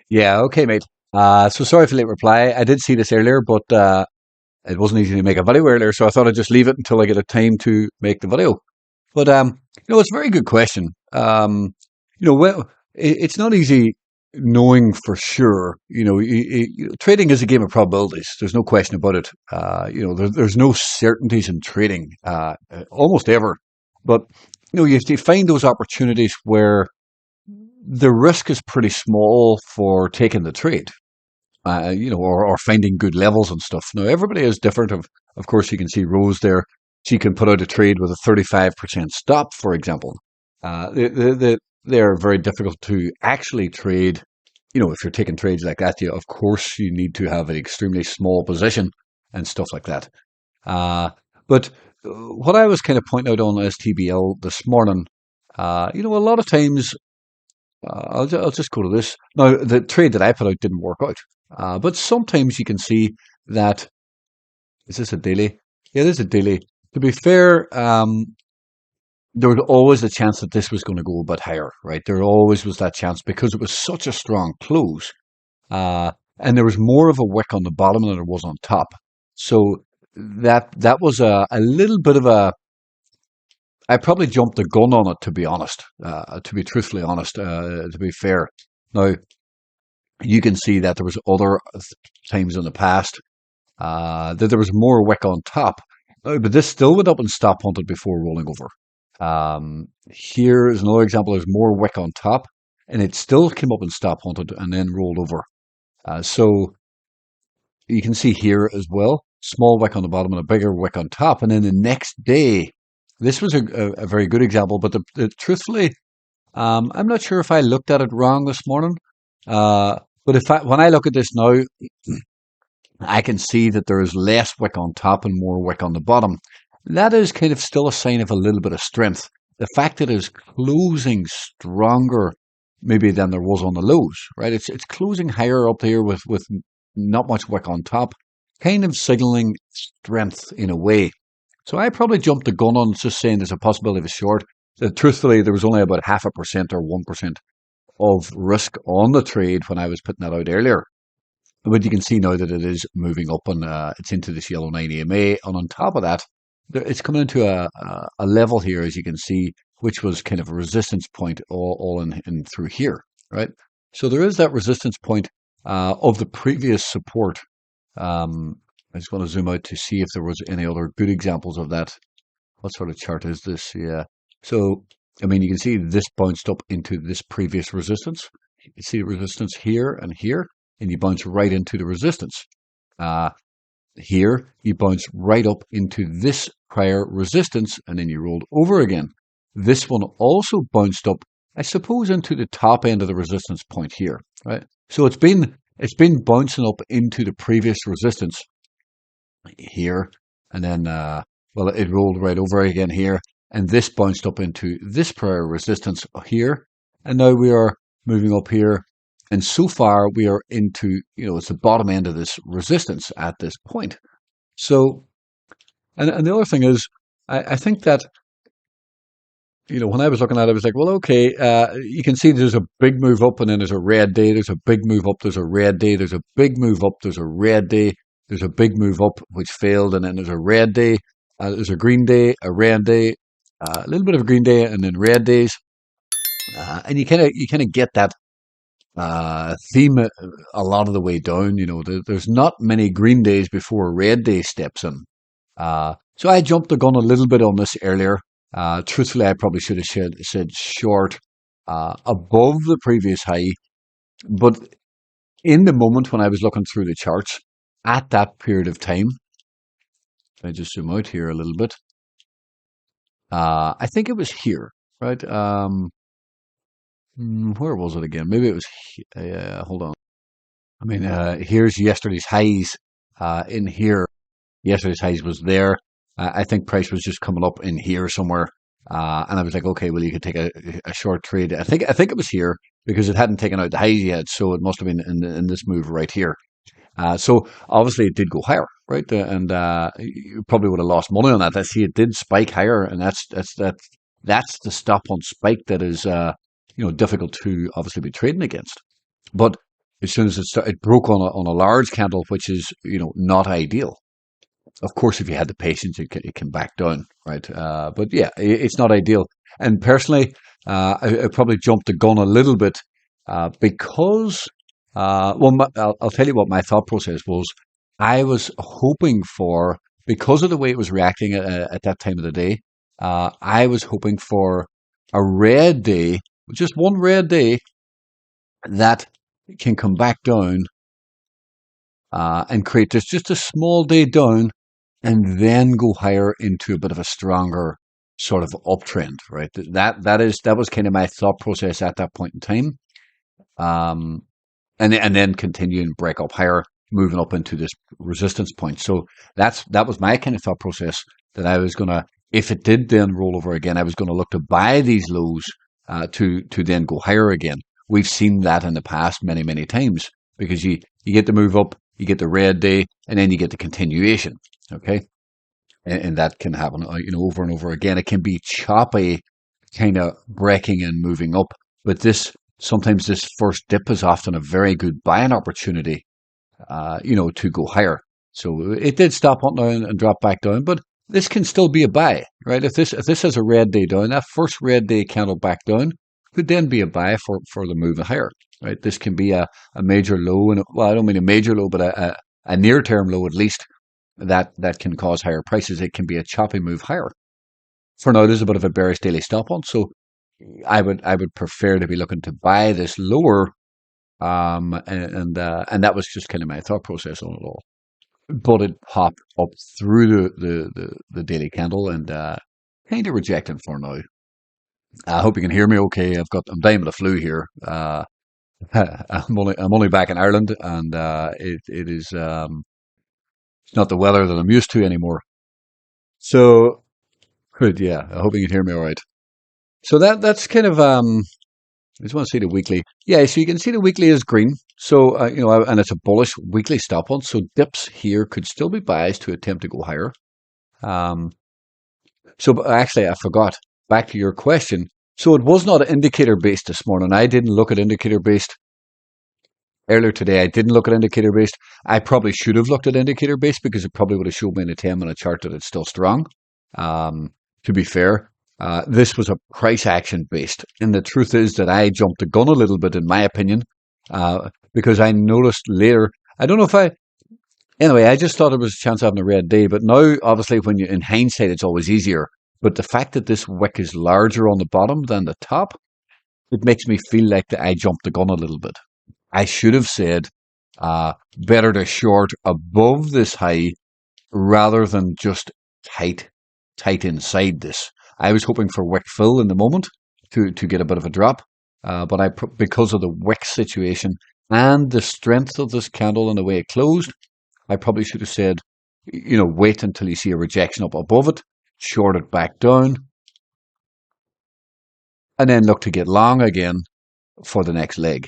Yeah, okay, mate. So sorry for late reply. I did see this earlier, but it wasn't easy to make a video earlier, so I thought I'd just leave it until I get a time to make the video. But it's a very good question. Well, it's not easy knowing for sure. Trading is a game of probabilities. There's no question about it. There's no certainties in trading, almost ever. But you have to find those opportunities where the risk is pretty small for taking the trade, or finding good levels and stuff. Now, everybody is different. Of course, you can see Rose there. She can put out a trade with a 35% stop, for example. They're very difficult to actually trade. If you're taking trades like that, of course, you need to have an extremely small position and stuff like that. But what I was kind of pointing out on STBL this morning, a lot of times I'll just go to this. Now, the trade that I put out didn't work out. But sometimes you can see that, is this a daily? Yeah, this is a daily. To be fair, there was always a chance that this was going to go a bit higher, right? There always was that chance because it was such a strong close. And there was more of a wick on the bottom than there was on top. So that was a little bit of a, I probably jumped the gun on it, to be honest, to be truthfully honest, to be fair. Now, you can see that there was other times in the past that there was more wick on top. But this still went up and stop hunted before rolling over. Here is another example. There's more wick on top, and it still came up and stop hunted and then rolled over. So you can see here as well, small wick on the bottom and a bigger wick on top. And then the next day, this was a very good example, but truthfully, I'm not sure if I looked at it wrong this morning. But when I look at this now, I can see that there is less wick on top and more wick on the bottom. That is kind of still a sign of a little bit of strength. The fact that it is closing stronger maybe than there was on the lows, right? It's closing higher up here with not much wick on top, kind of signaling strength in a way. So I probably jumped the gun on just saying there's a possibility of a short. Truthfully, there was only about 0.5% or 1% of risk on the trade when I was putting that out earlier. But you can see now that it is moving up and it's into this yellow 9 EMA. And on top of that, it's coming into a level here, as you can see, which was kind of a resistance point all in through here, right? So there is that resistance point of the previous support. I just want to zoom out to see if there was any other good examples of that. What sort of chart is this? Yeah. So, I mean, you can see this bounced up into this previous resistance. You see the resistance here, and you bounce right into the resistance. Here, you bounce right up into this prior resistance, and then you rolled over again. This one also bounced up, I suppose, into the top end of the resistance point here, right? So it's been bouncing up into the previous resistance here, and then it rolled right over again here, and this bounced up into this prior resistance here, and now we are moving up here, and so far we are into, it's the bottom end of this resistance at this point. So, and the other thing is, I think that, when I was looking at it, I was like, well, okay, you can see there's a big move up, and then there's a red day, there's a big move up, there's a red day, there's a big move up, there's a red day, there's a big move up, which failed, and then there's a red day, there's a green day, a red day, a little bit of a green day, and then red days. And you kind of get that theme a lot of the way down. There's not many green days before a red day steps in. So I jumped the gun a little bit on this earlier. Truthfully, I probably should have said short above the previous high. But in the moment when I was looking through the charts at that period of time, if I just zoom out here a little bit, I think it was here, right? Where was it again? Maybe it was, hold on. I mean, here's yesterday's highs in here. Yesterday's highs was there. I think price was just coming up in here somewhere. And I was like, okay, well, you could take a short trade. I think it was here because it hadn't taken out the highs yet. So it must have been in this move right here. So obviously it did go higher, right? And you probably would have lost money on that. I see it did spike higher, and that's the stop on spike that is difficult to obviously be trading against. But as soon as it broke on a large candle, which is not ideal. Of course, if you had the patience, it can back down, right? But yeah, it's not ideal. And personally, I probably jumped the gun a little bit because, well, I'll tell you what my thought process was. I was hoping for, because of the way it was reacting at that time of the day, I was hoping for a red day, just one red day that can come back down and create just a small day down and then go higher into a bit of a stronger sort of uptrend, right? That was kind of my thought process at that point in time. Um, and then continue and break up higher, moving up into this resistance point. So that was my kind of thought process, that I was gonna, if it did then roll over again, I was gonna look to buy these lows to then go higher again. We've seen that in the past many times, because you get the move up, you get the red day, and then you get the continuation. Okay, and that can happen over and over again. It can be choppy, kind of breaking and moving up, but sometimes this first dip is often a very good buying opportunity, to go higher. So it did stop on down and drop back down, but this can still be a buy, right? If this has a red day down, that first red day candle back down could then be a buy for the move higher, right? This can be a major low, and well, I don't mean a major low, but a near term low at least, that can cause higher prices. It can be a choppy move higher. For now, there's a bit of a bearish daily stop on, so I would prefer to be looking to buy this lower, and that was just kind of my thought process on it all. But it popped up through the daily candle and kind of rejecting for now. I hope you can hear me okay. I'm dying with a flu here. I'm only back in Ireland, and it is not the weather that I'm used to anymore. So good, yeah. I hope you can hear me all right. So that's kind of I just want to see the weekly. Yeah, so you can see the weekly is green. So, and it's a bullish weekly stop on. So dips here could still be biased to attempt to go higher. Um, but actually, I forgot. Back to your question. So it was not indicator based this morning. I didn't look at indicator based earlier today. I didn't look at indicator based. I probably should have looked at indicator based, because it probably would have showed me in a 10-minute chart that it's still strong. To be fair, this was a price action based. And the truth is that I jumped the gun a little bit, in my opinion, because I noticed later. I don't know if anyway, I just thought it was a chance of having a red day. But now, obviously, in hindsight, it's always easier. But the fact that this wick is larger on the bottom than the top, it makes me feel like I jumped the gun a little bit. I should have said, better to short above this high rather than just tight inside this. I was hoping for wick fill in the moment to get a bit of a drop, but because of the wick situation and the strength of this candle and the way it closed, I probably should have said, wait until you see a rejection up above it, short it back down, and then look to get long again for the next leg.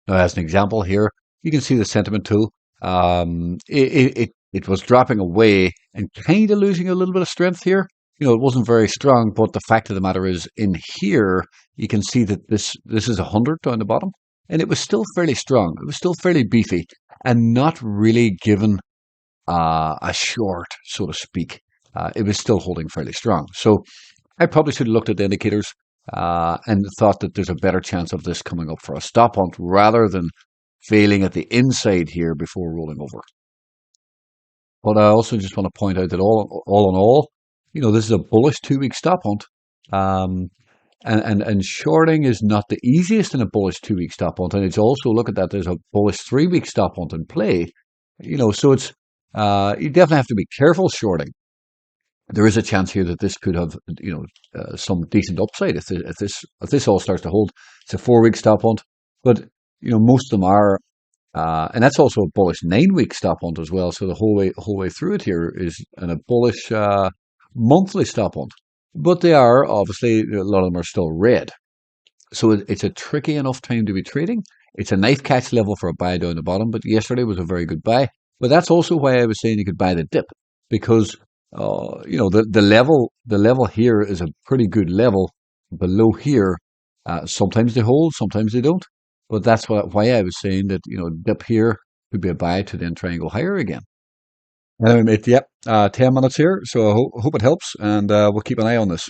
Now, as an example here, you can see the sentiment tool. It was dropping away and kind of losing a little bit of strength here. It wasn't very strong, but the fact of the matter is, in here, you can see that this is 100 down the bottom, and it was still fairly strong. It was still fairly beefy, and not really given a short, so to speak. It was still holding fairly strong. So I probably should have looked at the indicators and thought that there's a better chance of this coming up for a stop hunt rather than failing at the inside here before rolling over. But I also just want to point out that all in all, this is a bullish 2-week stop hunt. And shorting is not the easiest in a bullish 2-week stop hunt. And it's also, look at that, there's a bullish 3-week stop hunt in play. So it's, you definitely have to be careful shorting. There is a chance here that this could have, some decent upside if this all starts to hold. It's a 4-week stop hunt, but most of them are, and that's also a bullish 9-week stop hunt as well. So the whole way through it here is a bullish monthly stop hunt, but they are obviously, a lot of them are still red. So it's a tricky enough time to be trading. It's a knife catch level for a buy down the bottom, but yesterday was a very good buy. But that's also why I was saying you could buy the dip, because the level here is a pretty good level. Below here, sometimes they hold, sometimes they don't. But that's why I was saying that, dip here could be a buy to then try and go higher again. Anyway, mate, yep, 10 minutes here, so I hope it helps, and we'll keep an eye on this.